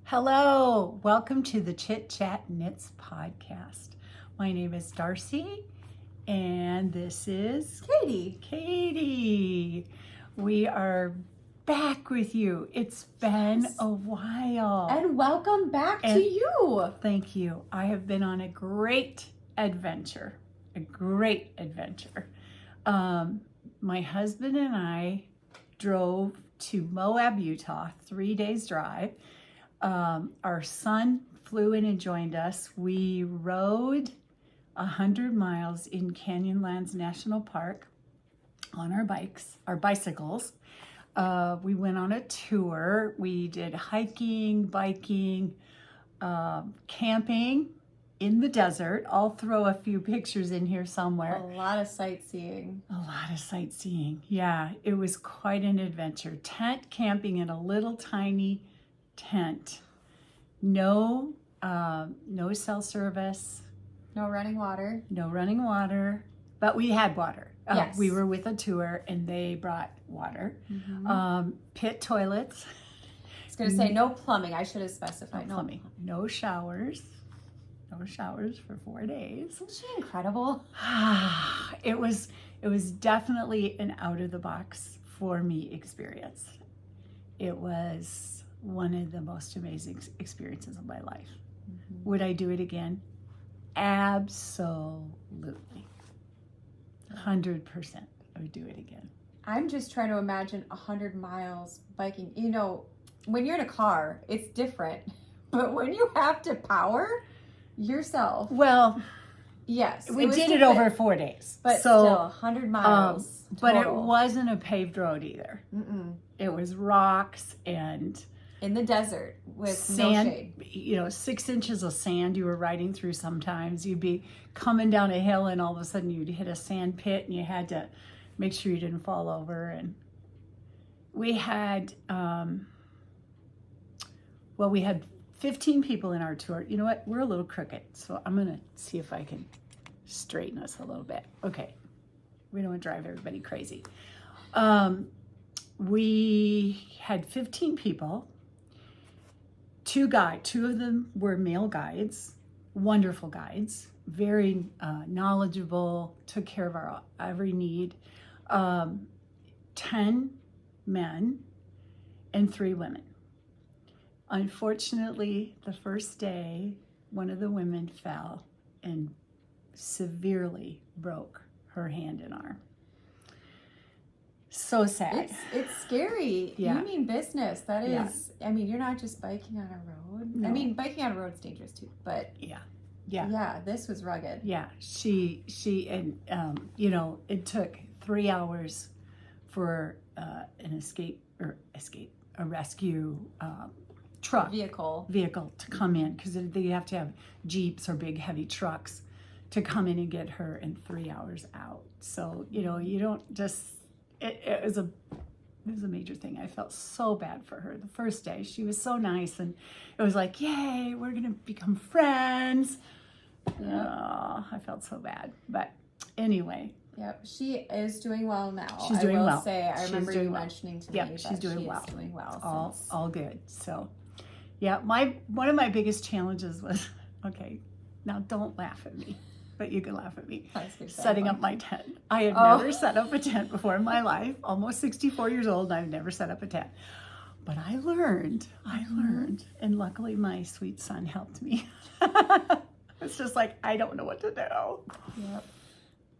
Hello, welcome to the Chit-Chat-Knits podcast. My name is Darcy, and this is Katie. We are back with you. It's been a while. And welcome back to you. Thank you. I have been on a great adventure. My husband and I drove to Moab, Utah, 3 days drive. Our son flew in and joined us. We rode 100 miles in Canyonlands National Park on our bicycles. We went on a tour. We did hiking, biking, camping in the desert. I'll throw a few pictures in here somewhere. A lot of sightseeing. Yeah, it was quite an adventure. Tent camping in a little tiny tent. No cell service. No running water. But we had water. Yes. We were with a tour and they brought water. Mm-hmm. Pit toilets. I was going to say no plumbing. I should have specified. No plumbing. No showers. No showers for 4 days. Isn't she incredible? It was definitely an out of the box for me experience. It was one of the most amazing experiences of my life. Mm-hmm. Would I do it again? Absolutely. 100%. I would do it again. I'm just trying to imagine 100 miles biking. You know, when you're in a car, it's different. But when you have to power yourself. Well, yes. We did it over 4 days. But still, 100 miles. But it wasn't a paved road either. Mm-mm. It was rocks and in the desert with sand, no shade. 6 inches of sand you were riding through sometimes. You'd be coming down a hill and all of a sudden you'd hit a sand pit and you had to make sure you didn't fall over. And we had, we had 15 people in our tour. You know what? We're a little crooked, so I'm going to see if I can straighten us a little bit. Okay. We don't want to drive everybody crazy. We had 15 people. 2 of them were male guides, wonderful guides, very knowledgeable, took care of our every need. 10 men and 3 women. Unfortunately, the first day, one of the women fell and severely broke her hand and arm. So sad. It's scary. Yeah. You mean business. That is, Yeah. I mean, you're not just biking on a road. No. I mean, biking on a road is dangerous too, but Yeah, this was rugged. Yeah, she and it took 3 hours for a rescue vehicle to come in, because they have to have jeeps or big heavy trucks to come in and get her in 3 hours out. So you don't just it was a major thing. I felt so bad for her the first day. She was so nice and it was like, yay, we're gonna become friends. Oh, I felt so bad, but anyway. Yep, she is doing well now. She's doing well. I remember you mentioning to me that she's doing well. Is doing well. All good. So, yeah, one of my biggest challenges was, okay, now don't laugh at me, but you can laugh at me. Setting up my tent. I had never set up a tent before in my life. Almost 64 years old, and I've never set up a tent. But I learned, and luckily my sweet son helped me. It's just like, I don't know what to do. Yep.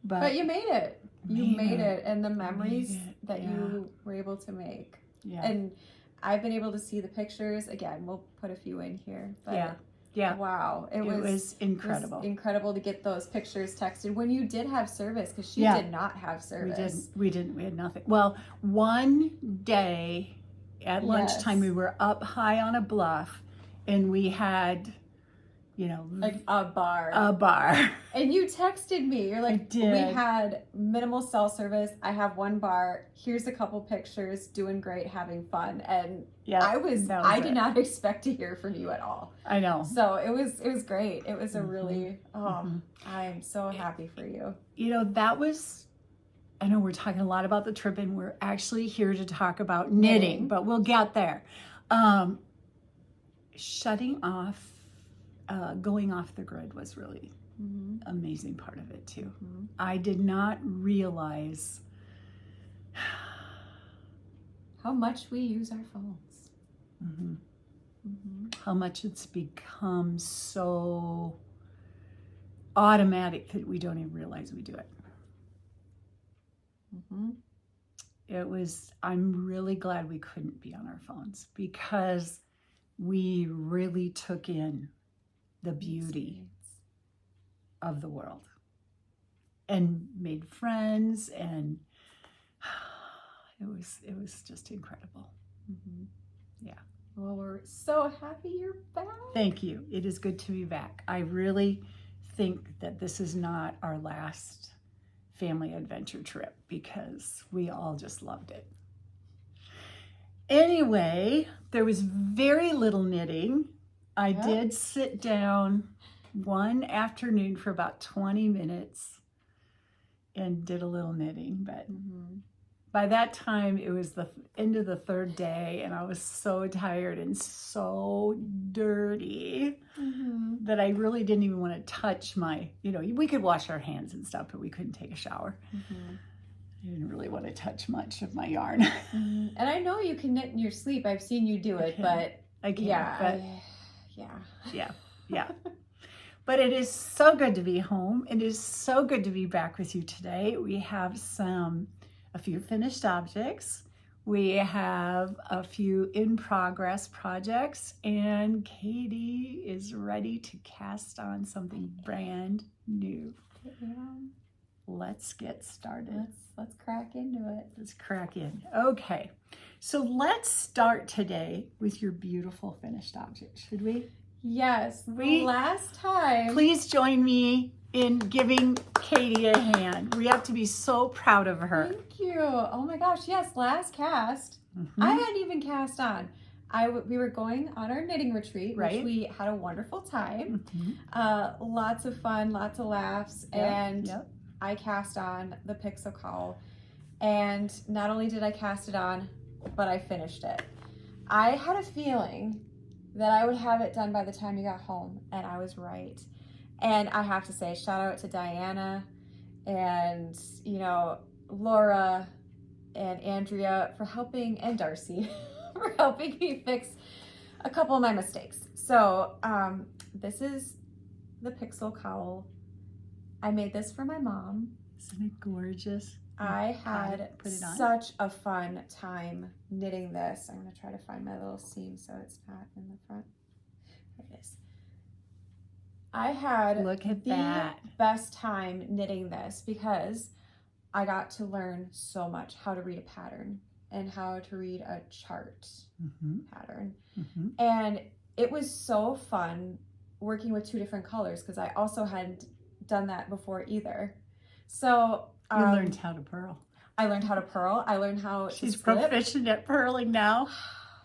But you made it. You made it. And the memories that you were able to make. Yeah. And I've been able to see the pictures. Again, we'll put a few in here. But yeah. Wow. It was incredible. It was incredible to get those pictures texted when you did have service, because she did not have service. We didn't. We had nothing. Well, one day at lunchtime, we were up high on a bluff and we had, like a bar. And you texted me. You're like, we had minimal cell service. I have 1 bar. Here's a couple pictures. Doing great, having fun. And I did not expect to hear from you at all. I know. So it was great. It was a really, I'm so happy for you. That was, I know we're talking a lot about the trip and we're actually here to talk about knitting, but we'll get there. shutting off, going off the grid was really amazing part of it too. I did not realize how much we use our phones. How much it's become so automatic that we don't even realize we do it. I'm really glad we couldn't be on our phones because we really took in the beauty of the world and made friends, and it was just incredible. Yeah. Well, we're so happy you're back. Thank you. It is good to be back. I really think that this is not our last family adventure trip because we all just loved it. Anyway, there was very little knitting. I did sit down one afternoon for about 20 minutes and did a little knitting, but by that time it was the end of the third day and I was so tired and so dirty that I really didn't even want to touch my, we could wash our hands and stuff, but we couldn't take a shower. I didn't really want to touch much of my yarn. And I know you can knit in your sleep. I've seen you do it, but I can't. Yeah. But it is so good to be home. It is so good to be back with you today. We have a few finished objects. We have a few in progress projects, and Katie is ready to cast on something brand new. Let's get started. Let's crack into it. Let's crack in. Okay, so let's start today with your beautiful finished object, should we? Yes, last time. Please join me in giving Katie a hand. We have to be so proud of her. Thank you. Oh my gosh, yes, last cast. I hadn't even cast on. We were going on our knitting retreat, which we had a wonderful time. Lots of fun, lots of laughs, and I cast on the Pixel Cowl. And not only did I cast it on, but I finished it. I had a feeling that I would have it done by the time you got home, and I was right. And I have to say, shout out to Diana and, Laura and Andrea for helping, and Darcy for helping me fix a couple of my mistakes. So this is the Pixel Cowl. I made this for my mom. Isn't it gorgeous? I had such a fun time knitting this. I'm going to try to find my little seam so it's not in the front. There it is. I had the best time knitting this because I got to learn so much how to read a pattern and how to read a chart pattern. And it was so fun working with two different colors because I also hadn't done that before either. So you learned how to purl. I learned how to purl. I learned how She's proficient at purling now. Oh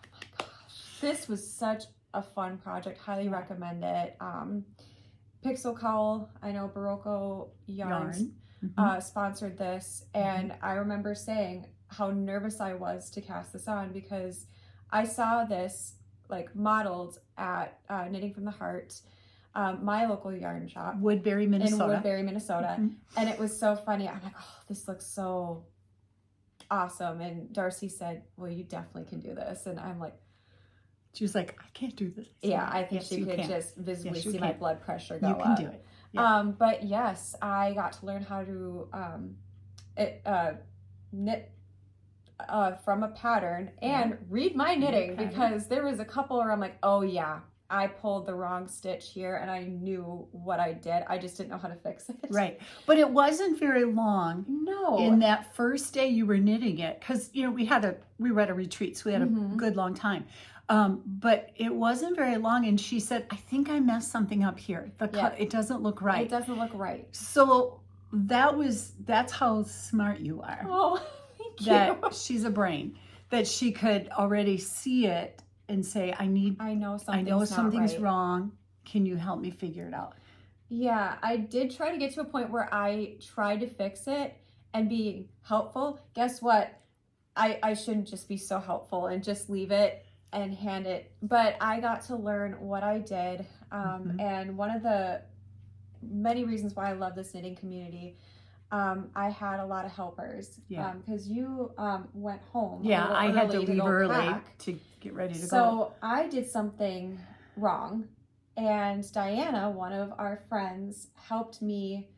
my gosh. This was such a fun project. Highly recommend it. Pixel Cowl, I know Barocco Yarns sponsored this, and I remember saying how nervous I was to cast this on because I saw this modeled at Knitting from the Heart, my local yarn shop, Woodbury, Minnesota. In Woodbury, Minnesota. And it was so funny. I'm like, oh, this looks so awesome. And Darcy said, well, you definitely can do this. And I'm like, she was like, I can't do this. Yeah, I think she could just visibly see my blood pressure go up. You can do it. Yeah. But yes, I got to learn how to knit from a pattern and read my knitting because there was a couple where I'm like, oh yeah, I pulled the wrong stitch here and I knew what I did. I just didn't know how to fix it. Right. But it wasn't very long. No. In that first day you were knitting it because, we were at a retreat, so we had a good long time. But it wasn't very long. And she said, I think I messed something up here. It doesn't look right. It doesn't look right. So that's how smart you are. Oh, thank you. That she's a brain. That she could already see it and say, I know something's wrong. Can you help me figure it out? Yeah, I did try to get to a point where I tried to fix it and be helpful. Guess what? I shouldn't just be so helpful and just leave it and hand it. But I got to learn what I did. And one of the many reasons why I love this knitting community, I had a lot of helpers. Because you went home. I had to leave early to get ready to go. So I did something wrong. And Diana, one of our friends, helped me.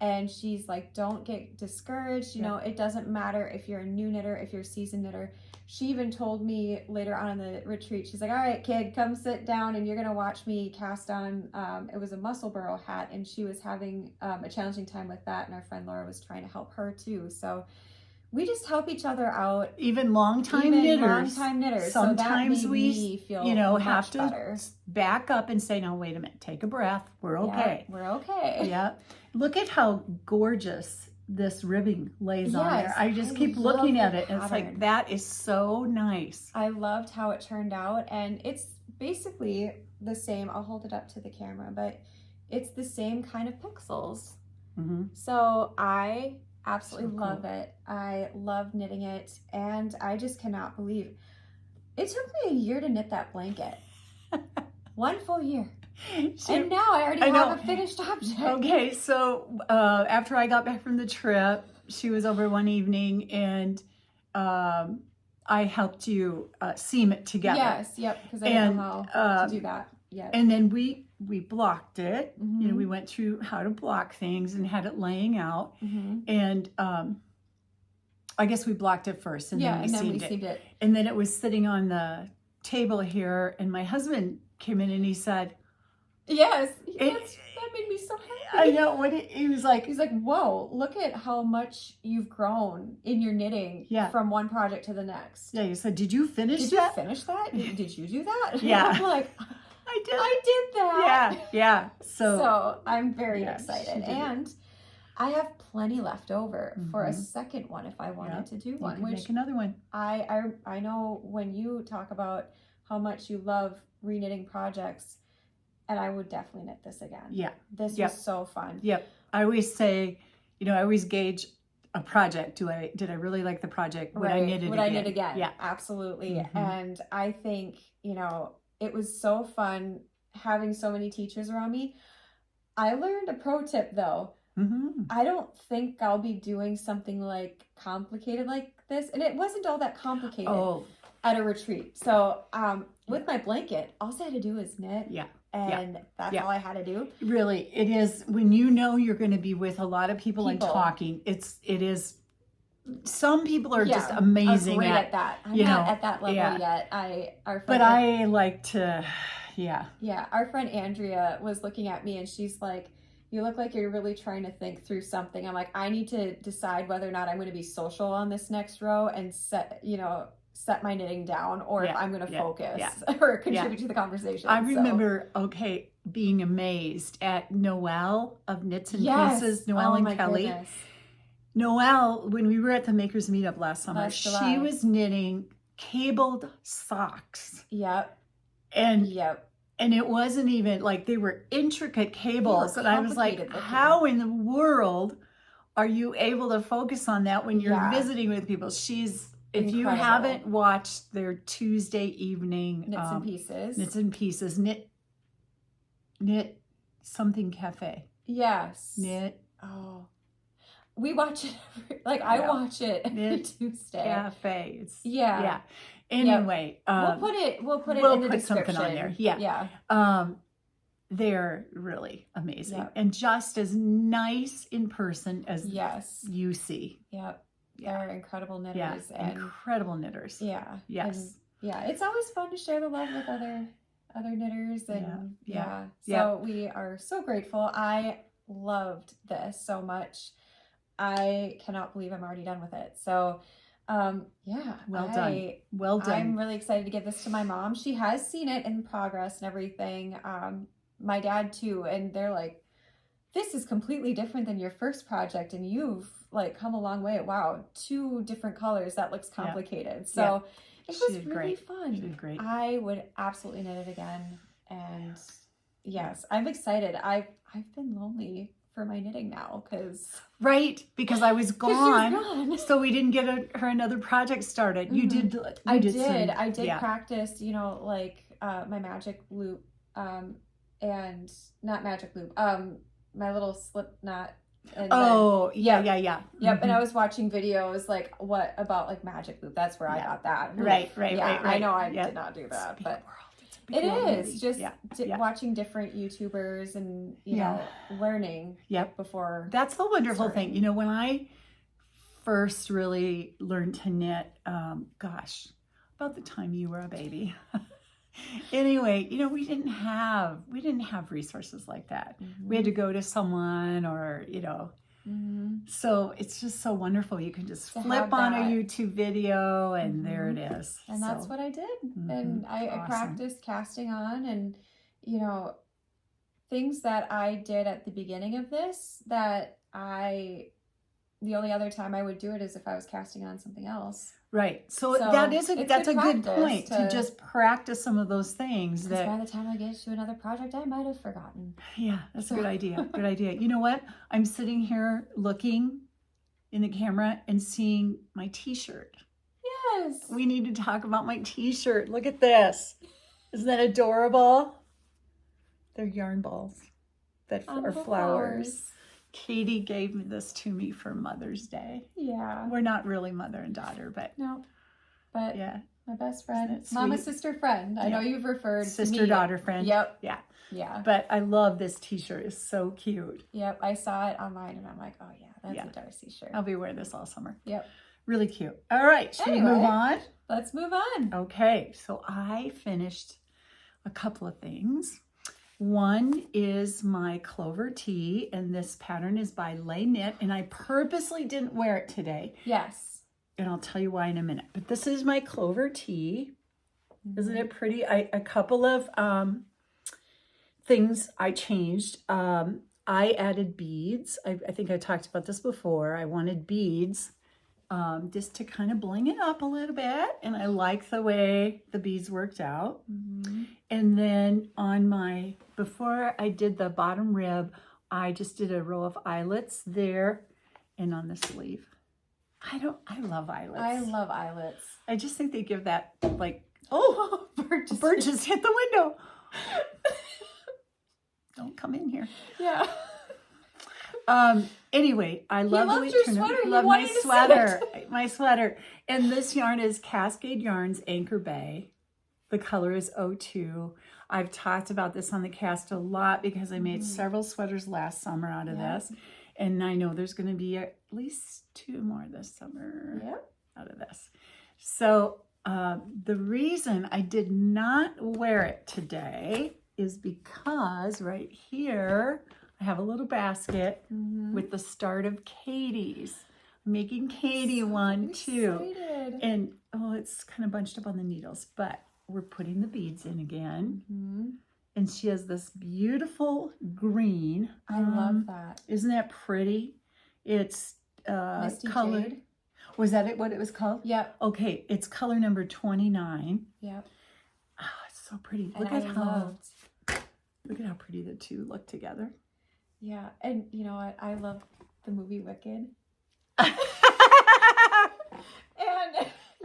And she's like, don't get discouraged. You know, it doesn't matter if you're a new knitter, if you're a seasoned knitter. She even told me later on in the retreat, she's like, all right, kid, come sit down and you're going to watch me cast on, it was a muscle burrow hat. And she was having a challenging time with that. And our friend Laura was trying to help her too. So we just help each other out. Even long-time knitters. Long-time knitters. Sometimes so we feel have to better. back up and say, no, wait a minute, take a breath. We're okay. Yeah, we're okay. Yeah. Look at how gorgeous this ribbing lays on there. I just keep looking at it and it's like, that is so nice. I loved how it turned out, and it's basically the same. I'll hold it up to the camera, but it's the same kind of pixels. So I absolutely love it. I love knitting it, and I just cannot believe it took me a year to knit that blanket. 1 full year. And now I already have a finished object. Okay, so after I got back from the trip, she was over one evening, and I helped you seam it together. Yes, yep, because I didn't know how to do that yet. And then we blocked it. You know, we went through how to block things and had it laying out. And I guess we blocked it first, and then we seamed it. And then it was sitting on the table here, and my husband came in and he said, yes, that made me so happy. I know what he was like. He's like, whoa, look at how much you've grown in your knitting from one project to the next. Yeah, he said, did you finish that? Did you finish that? Did you do that? Yeah. I'm like, I did. I did that. Yeah. So I'm very excited. And I have plenty left over for a second one if I wanted to do one. You can make another one. I know when you talk about how much you love reknitting projects, and I would definitely knit this again. Yeah. This was so fun. Yep. I always say, you know, I always gauge a project. Did I really like the project? Would I knit it again? Would I knit again? Yeah. Absolutely. And I think, you know, it was so fun having so many teachers around me. I learned a pro tip though. I don't think I'll be doing something like complicated like this. And it wasn't all that complicated at a retreat. So with my blanket, all I had to do was knit. And that's all I had to do. Really, it is, when you know you're going to be with a lot of people and talking, it is, some people are just amazing great at that. I'm not at that level yet. I like to, our friend Andrea was looking at me and she's like, you look like you're really trying to think through something. I'm like, I need to decide whether or not I'm going to be social on this next row and set my knitting down, or if I'm going to focus or contribute to the conversation. I remember, being amazed at Noelle of Knits and Pieces, Noelle and Kelly. Goodness. Noelle, when we were at the Makers Meetup last summer, she was knitting cabled socks. And it wasn't even like, they were intricate cables. And I was like, how in the world are you able to focus on that when you're visiting with people? If you haven't watched their Tuesday evening Knits and Pieces, knit something cafe. Yes. Knit. Oh, we watch it. I watch it every Tuesday. Cafe. Yeah. Anyway, we'll put it in the description. Something on there. Yeah. They're really amazing and just as nice in person as you see. They're incredible knitters. Incredible knitters. Yes. And, it's always fun to share the love with other knitters. And so we are so grateful. I loved this so much. I cannot believe I'm already done with it. So well done. I'm really excited to give this to my mom. She has seen it in progress and everything. My dad too. And they're like, this is completely different than your first project. And you've come a long way. Wow. 2 different colors. That looks complicated. So it was really fun. She did great. I would absolutely knit it again. And yes, I'm excited. I've been lonely for my knitting now because I was gone, gone. So we didn't get her another project started. Mm-hmm. You did. I did practice, you know, like my magic loop, and not magic loop, my little slip knot. And yeah. Yep. Mm-hmm. And I was watching videos like about like magic loop. That's where I got that. Right. I know I did not do that, but it is just watching different YouTubers and you know learning. Before that's the wonderful thing. You know, when I first really learned to knit, gosh, about the time you were a baby. Anyway, you know, we didn't have resources like that. Mm-hmm. We had to go to someone or, you know, so it's just so wonderful. You can just flip on a YouTube video and there it is. And that's what I did. And I practiced casting on, and, you know, things that I did at the beginning of this that the only other time I would do it is if I was casting on something else. Right. So that's a good point to just practice some of those things. That by the time I get to another project, I might have forgotten. Yeah, that's a good idea. Good idea. You know what? I'm sitting here looking in the camera and seeing my t-shirt. Yes. We need to talk about my t-shirt. Look at this. Isn't that adorable? They're yarn balls that are flowers. Katie gave this to me for Mother's Day. Yeah. We're not really mother and daughter, but... No. But yeah. My best friend. Mama, sister, friend. I know you've referred to me. Sister, daughter, friend. Yep. Yeah. Yeah. But I love this t-shirt. It's so cute. Yep. I saw it online and I'm like, oh yeah, that's a Darcy shirt. I'll be wearing this all summer. Yep. Really cute. All right. Should we move on? Let's move on. Okay. So I finished a couple of things. One is my Clover Tee, and this pattern is by Lay Knit, and I purposely didn't wear it today. Yes. And I'll tell you why in a minute. But this is my Clover Tee. Isn't it pretty? A couple of things I changed. I added beads. I think I talked about this before. I wanted beads just to kind of bling it up a little bit. And I like the way the beads worked out. Mm-hmm. And then before I did the bottom rib, I just did a row of eyelets there and on the sleeve. I love eyelets. I love eyelets. I just think they give that like, bird just hit the window. Don't come in here. Yeah. Anyway, I love the way it turned out. I love my sweater. My sweater. And this yarn is Cascade Yarns Anchor Bay. The color is 02. I've talked about this on the cast a lot because I made several sweaters last summer out of this. And I know there's going to be at least 2 more this summer out of this. So the reason I did not wear it today is because right here, I have a little basket with the start of Katie's. I'm making Katie one too. And it's kind of bunched up on the needles, but we're putting the beads in again. And she has this beautiful green. I love that. Isn't that pretty? It's Misty color. Jade. Was that it? What it was called? Yep. Okay, it's color number 29. Yep. Oh, it's so pretty. Look at how pretty the two look together. Yeah, and you know what? I love the movie Wicked. And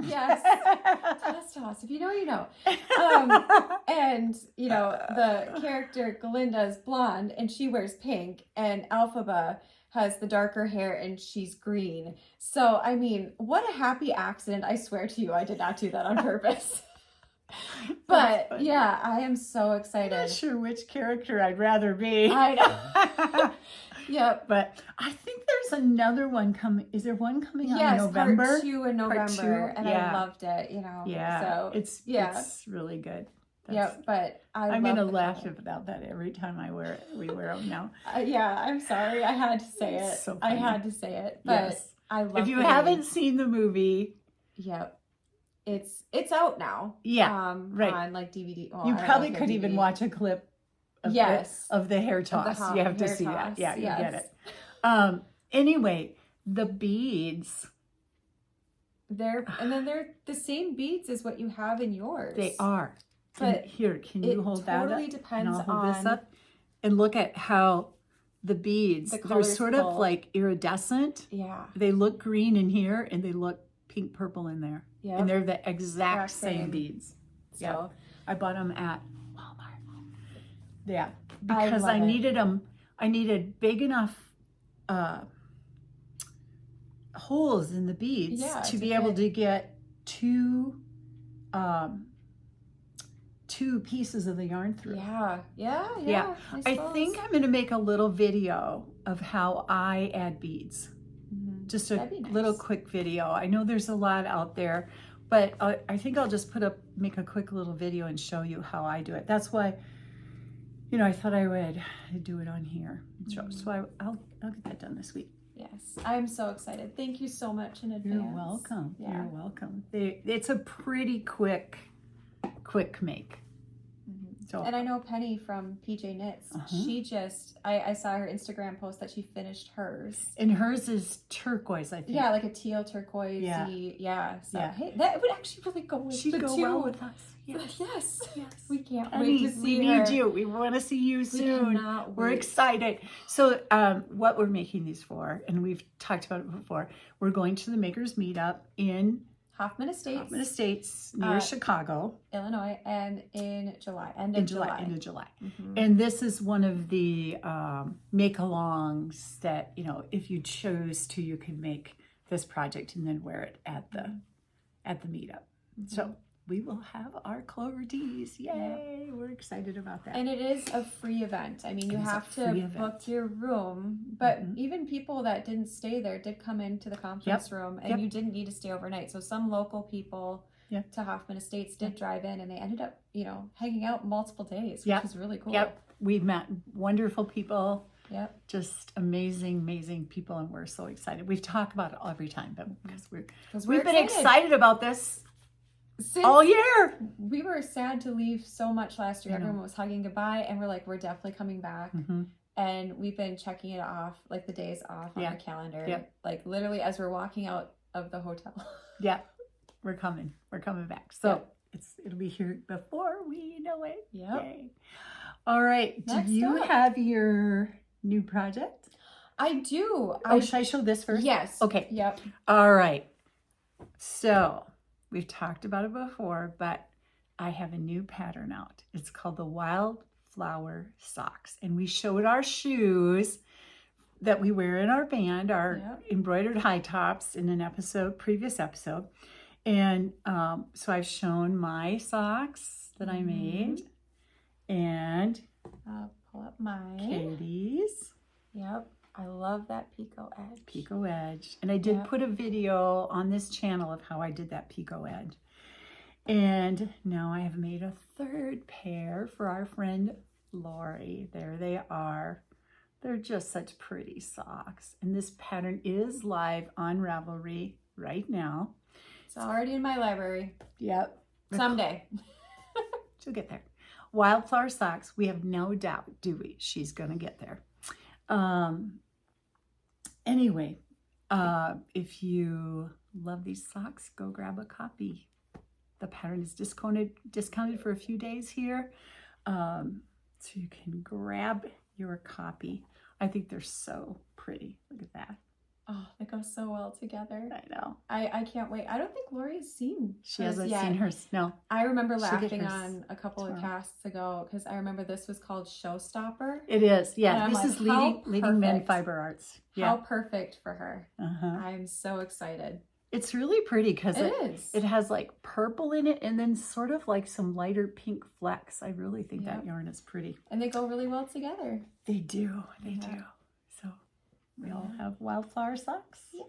yes, toss. If you know, you know. And you know, the character Galinda is blonde and she wears pink, and Elphaba has the darker hair and she's green. So I mean, what a happy accident! I swear to you, I did not do that on purpose. But yeah, I am so excited. I'm not sure which character I'd rather be. I know. Yep. But I think there's another one coming. Is there one coming out in November? Part 2 in November. And I loved it, you know. Yeah. So it's really good. But I'm going to laugh about that every time we wear them now. I'm sorry. I had to say it. So I had to say it. But I love it. If you haven't seen the movie. Yep. It's out now. Yeah, right. On like DVD. Well, you probably could even watch a clip of the hair toss. You have to see that. Yeah, you get it. Anyway, the beads. They're the same beads as what you have in yours. They are. But here, can you hold that up? It totally depends on. And I'll hold this up and look at how the beads. The They're color's sort full. of like iridescent. Yeah. They look green in here and they look pink purple in there. Yeah. And they're the exact same beads. So Yeah. I bought them at Walmart. Yeah. I Because love I it. needed them. I needed big enough holes in the beads to be able to get two pieces of the yarn through. Yeah. I think I'm going to make a little video of how I add beads. Just a little quick video. I know there's a lot out there, but I think I'll just make a quick little video and show you how I do it. That's why, I thought I would do it on here. So I'll get that done this week. Yes, I'm so excited. Thank you so much in advance. You're welcome. Yeah. You're welcome. It's a pretty quick make. So, and I know Penny from PJ Knits. She just, I saw her Instagram post that she finished hers. And hers is turquoise, I think. Yeah, like a teal turquoise. Yeah. So, hey, that would actually really go with the two. Well with us. Yes. We can't Penny, wait to see we her. need you. We want to see you soon. We're wait. excited. So what we're making these for, and we've talked about it before, we're going to the Makers Meetup in Hoffman Estates near Chicago, Illinois, and in July, end of July. And this is one of the make-alongs that, if you chose to, you could make this project and then wear it at the meetup. So we will have our Clover Tees. Yay! Yeah. We're excited about that. And it is a free event. I mean, you have to book your room, but even people that didn't stay there did come into the conference room, and you didn't need to stay overnight. So some local people to Hoffman Estates did drive in, and they ended up, hanging out multiple days, which is really cool. We've met wonderful people. Just amazing people, and we're so excited. We've talked about it every time, but because we've been excited about this all year. We were sad to leave so much last year. Everyone was hugging goodbye, and we're like, we're definitely coming back. And we've been checking it off, like the days off on the calendar, like literally as we're walking out of the hotel. We're coming back. So it'll be here before we know it. Yay. All right. Do you have your new project? I do. Should I show this first? Yes. Okay. Yep. All right. So we've talked about it before, but I have a new pattern out. It's called the Wildflower Socks. And we showed our shoes that we wear in our band, our embroidered high tops in an previous episode. And so I've shown my socks that I made. And I'll pull up mine. Katie's. Yep. I love that picot edge. And I did put a video on this channel of how I did that picot edge. And now I have made a third pair for our friend Lori. There they are. They're just such pretty socks. And this pattern is live on Ravelry right now. It's already in my library. Yep. Someday. She'll get there. Wildflower Socks, we have no doubt, do we? She's going to get there. Anyway, if you love these socks, go grab a copy. The pattern is discounted for a few days here. So you can grab your copy. I think they're so pretty. Look at that. Oh, they go so well together. I know. I can't wait. I don't think Lori's seen She hasn't seen hers. No. I remember laughing on a couple of casts ago because I remember this was called Showstopper. It is. Yeah. This is leading men fiber arts. Yeah. How perfect for her. I'm so excited. It's really pretty because it has like purple in it and then sort of like some lighter pink flecks. I really think that yarn is pretty. And they go really well together. They do. They do. So we all have Wildflower Socks. Yes.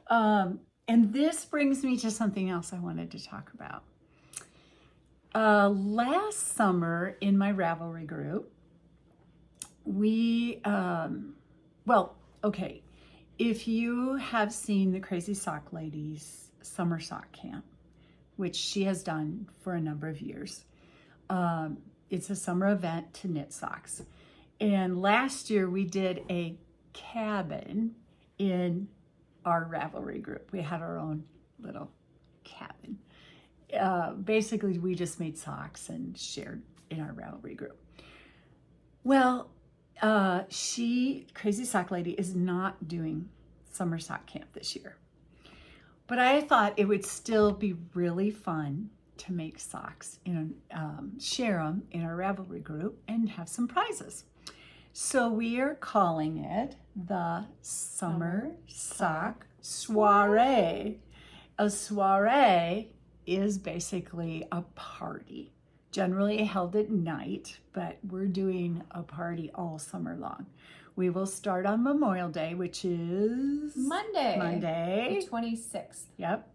And this brings me to something else I wanted to talk about. Last summer in my Ravelry group, we, if you have seen the Crazy Sock Ladies Summer Sock Camp, which she has done for a number of years, it's a summer event to knit socks. And last year we did a cabin in our Ravelry group. We had our own little cabin. Basically, we just made socks and shared in our Ravelry group. Well, Crazy Sock Lady, is not doing summer sock camp this year. But I thought it would still be really fun to make socks and share them in our Ravelry group and have some prizes. So we are calling it the Summer Sock Soiree. A soiree is basically a party, generally held at night, but we're doing a party all summer long. We will start on Memorial Day, which is Monday. The 26th. Yep.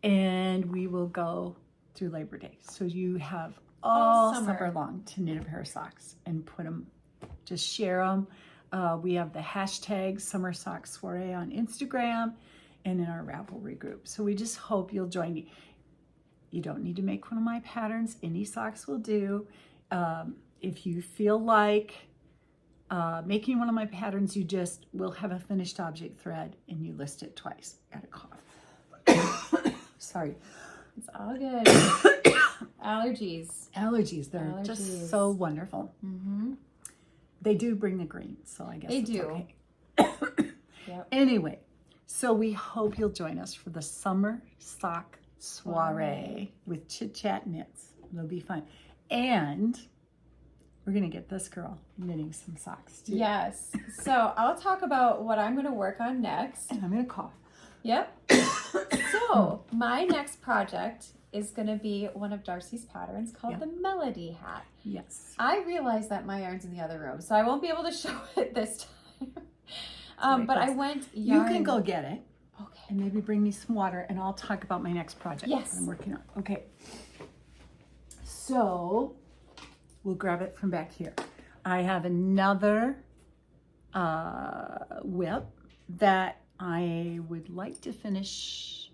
And we will go through Labor Day. So you have all summer long to knit a pair of socks and put them, just share them. We have the hashtag Summer Sock Soiree on Instagram and in our Ravelry group. So we just hope you'll join me. You don't need to make one of my patterns. Any socks will do. If you feel like making one of my patterns, you just will have a finished object thread and you list it twice. Got a cough. Sorry. It's all good. Allergies. They're just so wonderful. Mm-hmm. They do bring the green, so I guess they it's do. Okay. Yep. Anyway, so we hope you'll join us for the Summer Sock Soiree with Chitchatknits. It'll be fun. And we're going to get this girl knitting some socks too. Yes. So I'll talk about what I'm going to work on next. And I'm going to cough. Yep. So my next project is going to be one of Darcy's patterns called the Melody Hat. Yes. I realize that my yarn's in the other room, so I won't be able to show it this time. But I went yarn. You can go get it. Okay. And maybe bring me some water and I'll talk about my next project Yes. that I'm working on. Okay. So we'll grab it from back here. I have another whip that I would like to finish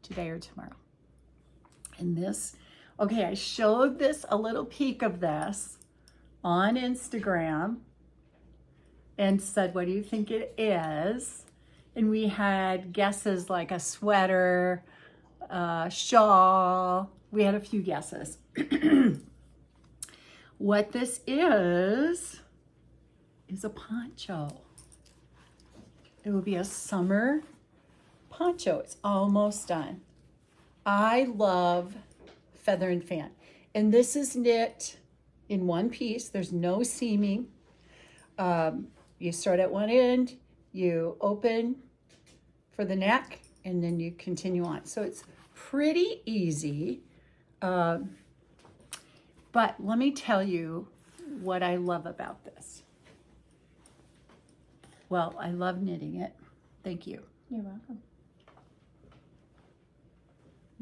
today or tomorrow. And this, okay, I showed this, a little peek of this on Instagram and said, what do you think it is? And we had guesses like a sweater, shawl. We had a few guesses. What this is a poncho. It will be a summer poncho. It's almost done. I love feather and fan. And this is knit in one piece. There's no seaming. You start at one end, you open for the neck, and then you continue on. So it's pretty easy. But let me tell you what I love about this. Well, I love knitting it. Thank you. You're welcome.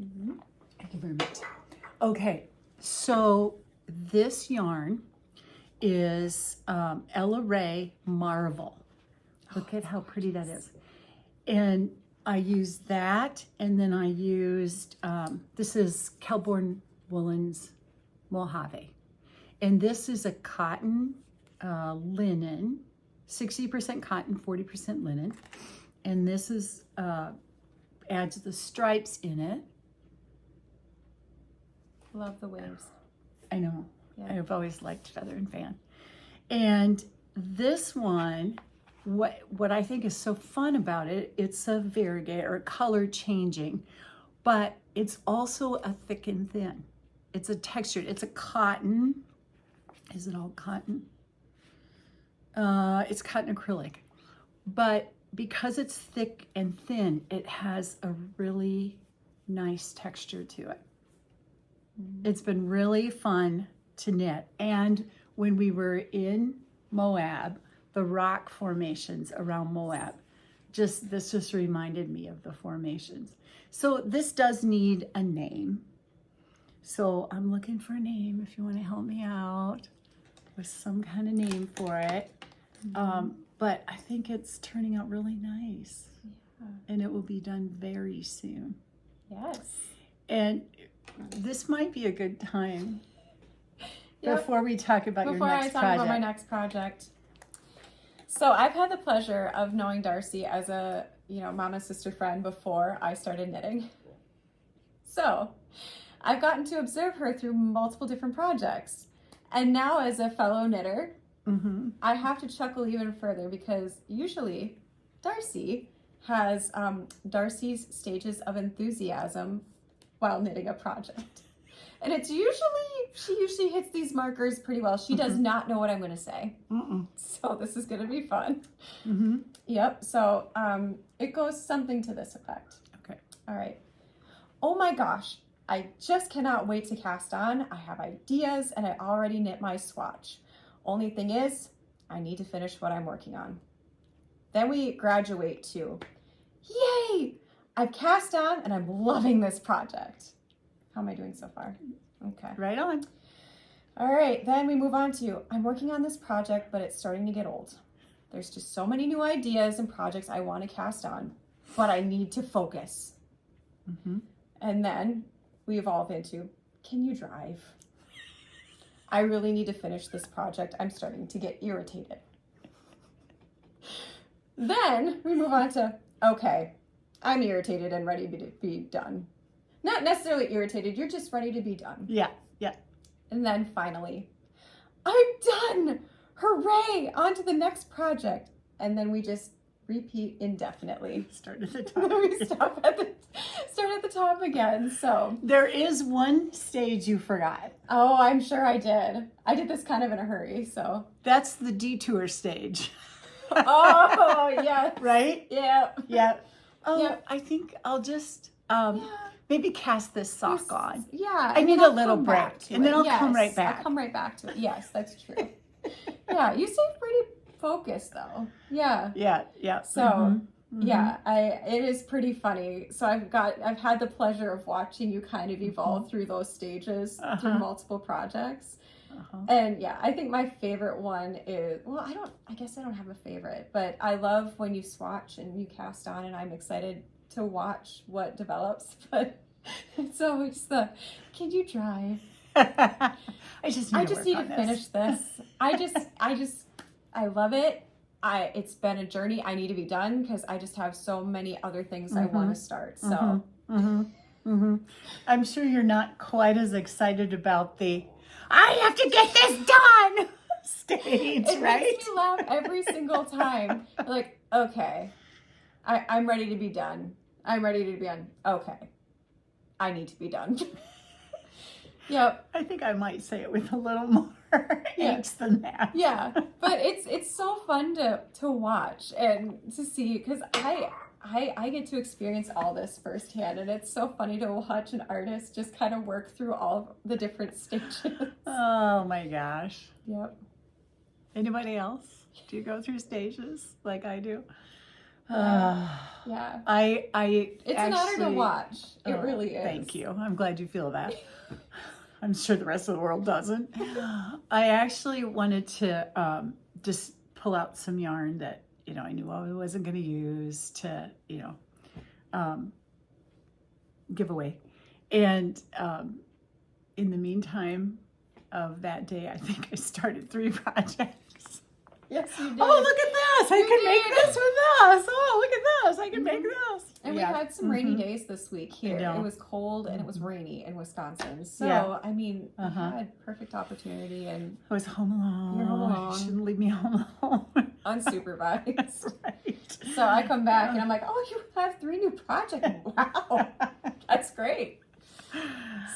Mm-hmm. Thank you very much. Okay, so this yarn is Ella Ray Marvel. Look at how pretty that is. And I used that, and then I used, this is Kelborn Woolens Mojave. And this is a cotton linen, 60% cotton, 40% linen. And this is, adds the stripes in it. Love the waves. I know. Yeah. I've always liked feather and fan. And this one, what I think is so fun about it, it's a variegate or color changing, but it's also a thick and thin. It's a textured, it's a cotton. Is it all cotton? It's cotton acrylic. But because it's thick and thin, it has a really nice texture to it. It's been really fun to knit. And when we were in Moab, the rock formations around Moab, this just reminded me of the formations. So this does need a name. So I'm looking for a name if you want to help me out with some kind of name for it. But I think it's turning out really nice. Yeah. And it will be done very soon. Yes. And this might be a good time before we talk about your next project. Before I talk about my next project. So I've had the pleasure of knowing Darcy as a, mom and sister friend before I started knitting. So I've gotten to observe her through multiple different projects. And now as a fellow knitter, I have to chuckle even further because usually Darcy has Darcy's stages of enthusiasm while knitting a project. And it's she usually hits these markers pretty well. She does not know what I'm going to say. So this is going to be fun. Yep. So it goes something to this effect. Okay. All right. Oh my gosh. I just cannot wait to cast on. I have ideas and I already knit my swatch. Only thing is, I need to finish what I'm working on. Then we graduate to, yay! I've cast on and I'm loving this project. How am I doing so far? Okay. Right on. All right, then we move on to, I'm working on this project, but it's starting to get old. There's just so many new ideas and projects I want to cast on, but I need to focus. And then we evolve into, can you drive? I really need to finish this project. I'm starting to get irritated. Then we move on to, okay, I'm irritated and ready to be done. Not necessarily irritated, you're just ready to be done. Yeah, yeah. And then finally, I'm done! Hooray! On to the next project. And then we just repeat indefinitely. Start at the top. We start at the top again. So there is one stage you forgot. Oh, I'm sure I did. I did this kind of in a hurry, so. That's the detour stage. Oh, yeah. Right? Yeah. Yeah. Oh, yeah. I think I'll just maybe cast this sock on. Yeah. I need a little break. And then I'll come right back. I'll come right back to it. Yes, that's true. Yeah, you seem pretty focused though. Yeah. Yeah, yeah. So yeah, it is pretty funny. So I've had the pleasure of watching you kind of evolve through those stages through multiple projects. And yeah, I think my favorite one is, well, I guess I don't have a favorite, but I love when you swatch and you cast on, and I'm excited to watch what develops. But it's always can you drive? I just need to finish this. I love it. It's been a journey. I need to be done because I just have so many other things I want to start. So I'm sure you're not quite as excited about the I have to get this done stage, it right? Makes me laugh every single time. Like, okay, I'm ready to be done. I'm ready to be done. Okay, I need to be done. Yep. I think I might say it with a little more angst than that. Yeah, but it's so fun to watch and to see because I get to experience all this firsthand, and it's so funny to watch an artist just kind of work through all the different stages. Oh my gosh. Yep. Anybody else? Do you go through stages like I do? Yeah. It's an honor to watch. It really is. Thank you. I'm glad you feel that. I'm sure the rest of the world doesn't. I actually wanted to just pull out some yarn that, I knew I wasn't going to use to, give away. And in the meantime of that day, I think I started 3 projects. Yes, you did. Oh, look at this. I can make this with this. Oh, look at this. I can make this. And we had some rainy days this week here. It was cold and it was rainy in Wisconsin. So, I mean, I had perfect opportunity. And I was home alone. You're home alone. You shouldn't leave me home alone. Unsupervised. Right. So I come back and I'm like, oh, you have 3 new projects. Wow. That's great.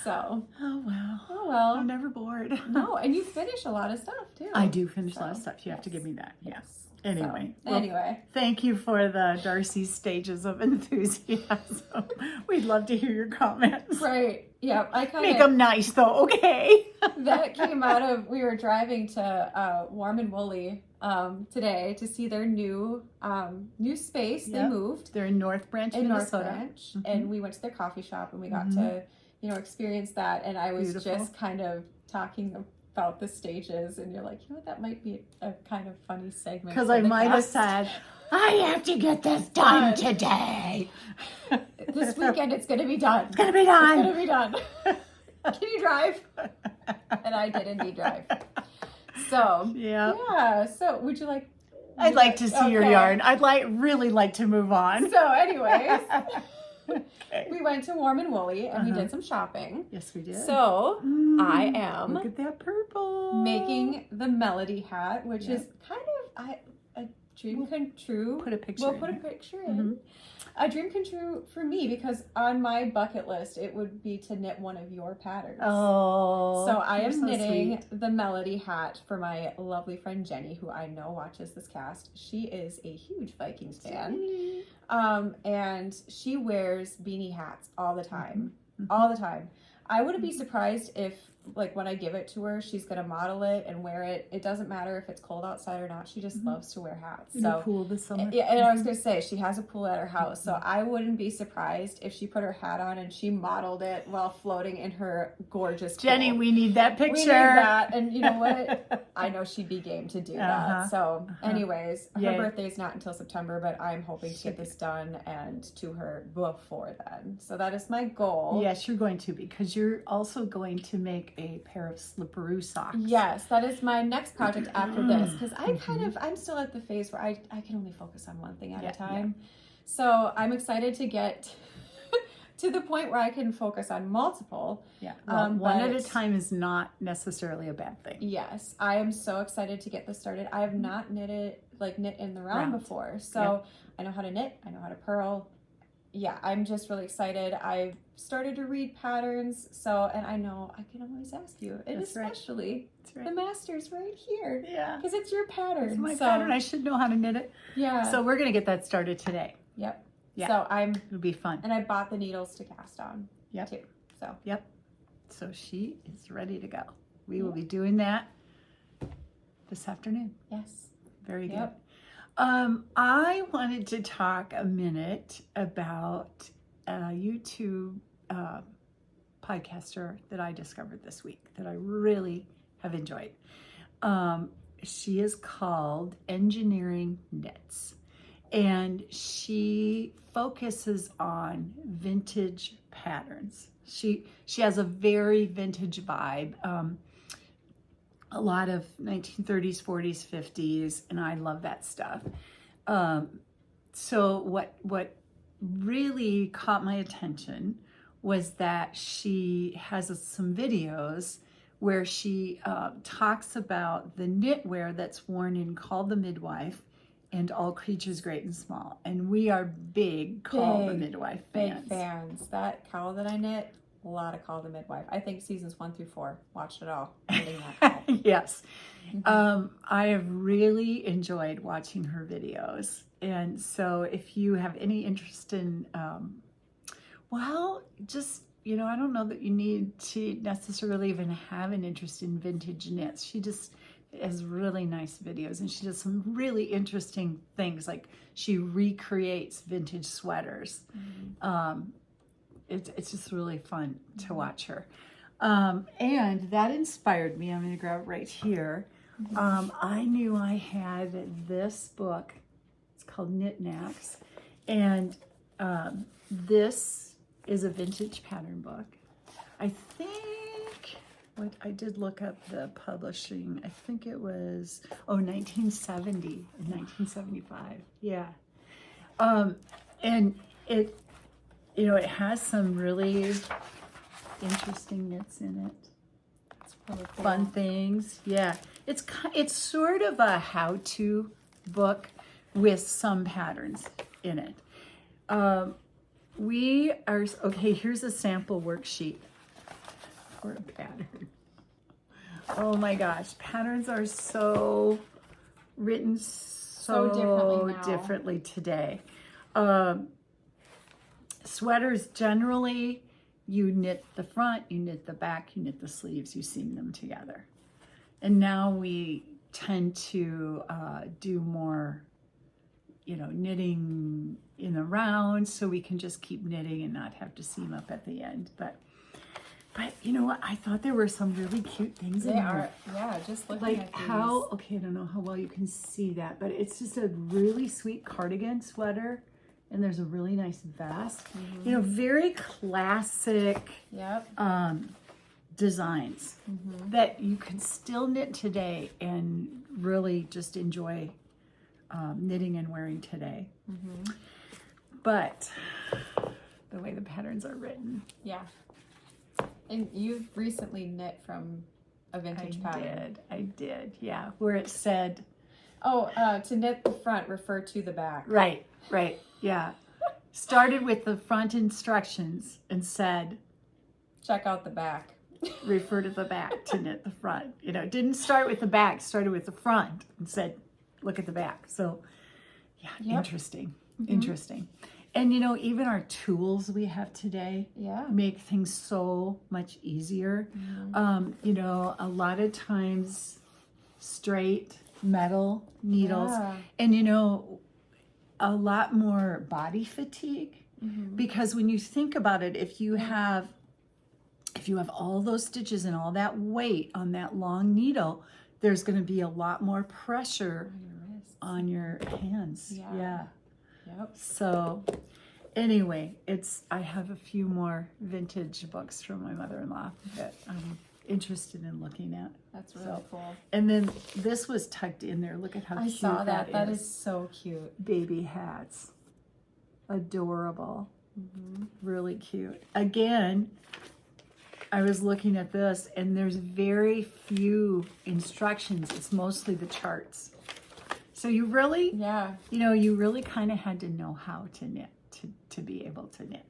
So. Oh, well. Oh, well. I'm never bored. No, and you finish a lot of stuff, too. I do finish a lot of stuff. You have to give me that. Yes. Anyway. So, anyway. Thank you for the Darcy stages of enthusiasm. We'd love to hear your comments. Right. Yeah. Make them nice, though, okay? That came out of, we were driving to Warm and Woolly today to see their new space. They moved. They're in North Branch, Minnesota. North Branch. And we went to their coffee shop and we got to, experience that. And I was just kind of talking about the stages, and you're like, that might be a kind of funny segment. Because I might have said, I have to get this done today. This weekend it's going to be done. It's going to be done. It's going to be done. Can you drive? And I did indeed drive. So, yeah. So, would you like? I'd like to see your yarn. I'd really like to move on. So, anyways, Okay. We went to Warm and Woolly and we did some shopping. Yes, we did. So I am look at that purple. making the Melody hat, which is kind of a dream come true. Put a picture. We'll put a picture in. A dream come true for me because on my bucket list it would be to knit one of your patterns. Oh, so I am knitting sweet. the Melody hat for my lovely friend Jenny, who I know watches this cast. She is a huge Vikings fan, and she wears beanie hats all the time, all the time. I wouldn't be surprised if, like, when I give it to her, she's gonna model it and wear it. It doesn't matter if it's cold outside or not. She just loves to wear hats. In a pool this summer. Yeah, and I was gonna say she has a pool at her house, so I wouldn't be surprised if she put her hat on and she modeled it while floating in her gorgeous pool. Jenny, we need that picture. We need that, and you know what? I know she'd be game to do that. So, anyways, her birthday's not until September, but I'm hoping to get this done and to her before then. So that is my goal. Yes, you're going to, because you're also going to make a pair of slipperoo socks. Yes, that is my next project after this, because I'm still at the phase where I can only focus on one thing at a time. So I'm excited to get to the point where I can focus on multiple. Yeah, well, one at a time is not necessarily a bad thing. Yes, I am so excited to get this started. I have not knit in the round before, so I know how to knit, I know how to purl. Yeah, I'm just really excited. I've started to read patterns, and I know I can always ask you, and especially the master's right here. Yeah, because it's your pattern. It's my pattern. I should know how to knit it. Yeah. So we're gonna get that started today. Yep. Yeah. So it'll be fun. And I bought the needles to cast on. Yep. Too. So. Yep. So she is ready to go. We will be doing that this afternoon. Yes. Very good. I wanted to talk a minute about a YouTube podcaster that I discovered this week that I really have enjoyed. She is called Engineering Knits, and she focuses on vintage patterns. She has a very vintage vibe. A lot of 1930s, 40s, 50s, and I love that stuff. So what really caught my attention was that she has some videos where she talks about the knitwear that's worn in Call the Midwife and All Creatures Great and Small. And we are big Call the Midwife fans. Big fans. That cowl that I knit, a lot of Call the Midwife. I think seasons 1 through 4. Watched it all. Yes. I have really enjoyed watching her videos. And so if you have any interest in, I don't know that you need to necessarily even have an interest in vintage knits. She just has really nice videos, and she does some really interesting things, like she recreates vintage sweaters. It's just really fun to watch her. And that inspired me. I'm going to grab it right here. I knew I had this book. It's called Knit Knacks. And this is a vintage pattern book. I think, I did look up the publishing. I think it was, 1970, 1975. Yeah. And it, it has some really interesting knits in it. It's really cool. Fun things. Yeah. It's sort of a how-to book with some patterns in it. Here's a sample worksheet for a pattern. Oh my gosh, patterns are so written so differently today. Sweaters, generally, you knit the front, you knit the back, you knit the sleeves, you seam them together. And now we tend to do more, knitting in the round, so we can just keep knitting and not have to seam up at the end. But you know what? I thought there were some really cute things in there. Just looking like at these. I don't know how well you can see that, but it's just a really sweet cardigan sweater, and there's a really nice vest. Very classic designs that you can still knit today and really just enjoy knitting and wearing today. But the way the patterns are written. Yeah. And you've recently knit from a vintage pattern. I did, yeah. Where it said... to knit the front, refer to the back. Right, yeah. Started with the front instructions and said... Check out the back. Refer to the back to knit the front. You know, it didn't start with the back, started with the front and said, look at the back. So, yeah, interesting. Interesting. And, you know, even our tools we have today make things so much easier. You know, a lot of times straight metal needles and, you know, a lot more body fatigue because when you think about it, if you have all those stitches and all that weight on that long needle, there's going to be a lot more pressure on your hands. Yeah. Yep. So anyway, I have a few more vintage books from my mother-in-law that I'm interested in looking at. That's really cool. And then this was tucked in there. Look at how cute that is. I saw that. That is so cute. Baby hats. Adorable. Really cute. Again, I was looking at this and there's very few instructions. It's mostly the charts. So you really, you know, you really kind of had to know how to knit to be able to knit.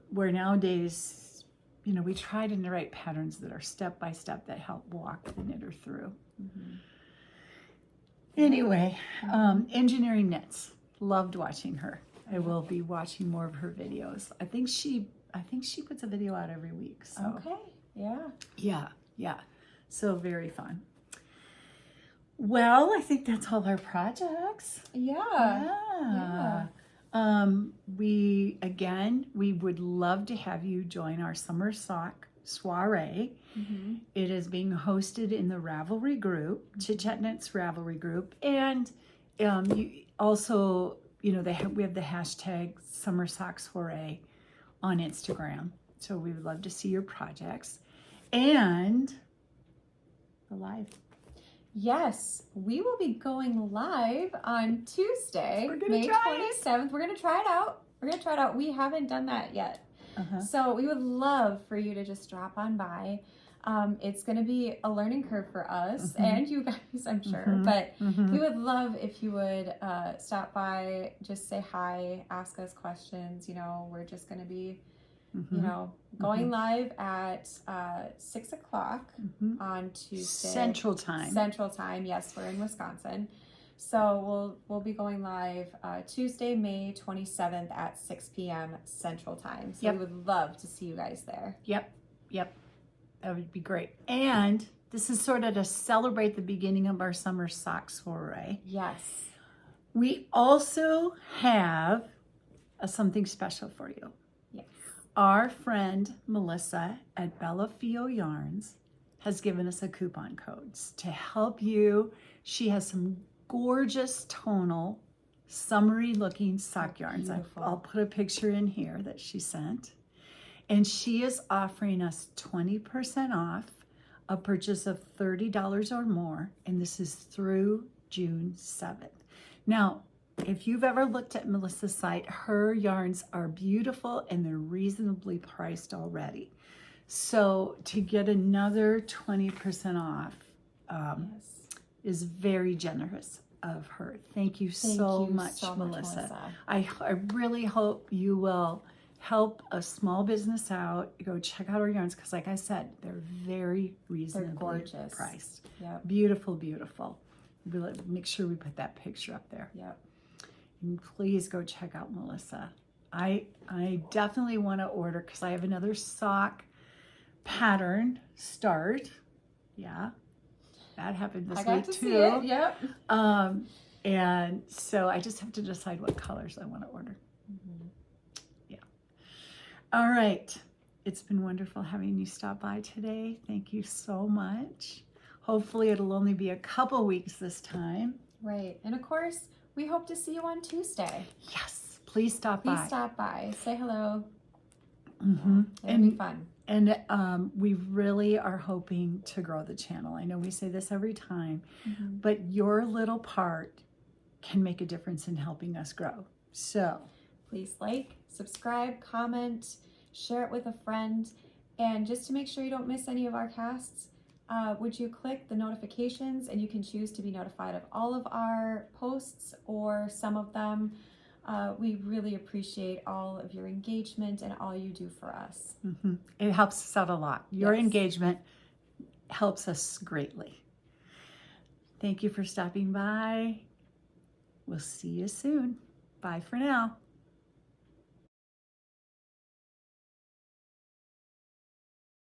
Where nowadays, you know, we try to write patterns that are step by step that help walk the knitter through. Anyway, Engineering Knits. Loved watching her. I will be watching more of her videos. I think she puts a video out every week. So yeah. So very fun. Well, I think that's all our projects. Yeah. We would love to have you join our summer sock soiree. It is being hosted in the Ravelry group, chitchatknits Ravelry group, and you also, you know, we have the hashtag summer sock soiree on Instagram. So we would love to see your projects and the live. Yes, we will be going live on Tuesday, May 27th. We're going to try it out. We haven't done that yet. So we would love for you to just drop on by. It's going to be a learning curve for us and you guys, I'm sure. But we would love if you would stop by, just say hi, ask us questions. You know, we're just going to be, you know, going live at 6 o'clock on Tuesday. Central time. Yes, we're in Wisconsin. So we'll be going live Tuesday, May 27th at 6 p.m. Central Time. So we would love to see you guys there. Yep. That would be great. And this is sort of to celebrate the beginning of our summer sock soiree. Yes. We also have something special for you. Yes. Our friend Melissa at Bella Fio Yarns has given us a coupon codes to help you. She has some gorgeous tonal, summery looking sock yarns. I'll put a picture in here that she sent. And she is offering us 20% off a purchase of $30 or more. And this is through June 7th. Now, if you've ever looked at Melissa's site, her yarns are beautiful and they're reasonably priced already. So to get another 20% off is very generous of her. Thank you so much, Melissa. I really hope you will help a small business out. Go check out our yarns because, like I said, they're very reasonably priced. Beautiful. We'll make sure we put that picture up there. And please go check out Melissa. I definitely want to order because I have another sock pattern start. That happened this week too. See it. Yep. And so I just have to decide what colors I want to order. All right. It's been wonderful having you stop by today. Thank you so much. Hopefully it'll only be a couple weeks this time. Right. And of course, we hope to see you on Tuesday. Yes. Please stop by. Please stop by. Say hello. It'll be fun. And we really are hoping to grow the channel. I know we say this every time, but your little part can make a difference in helping us grow. So please like, subscribe, comment, share it with a friend. And just to make sure you don't miss any of our casts, would you click the notifications, and you can choose to be notified of all of our posts or some of them. We really appreciate all of your engagement and all you do for us. Mm-hmm. It helps us out a lot. Your Yes. engagement helps us greatly. Thank you for stopping by. We'll see you soon. Bye for now.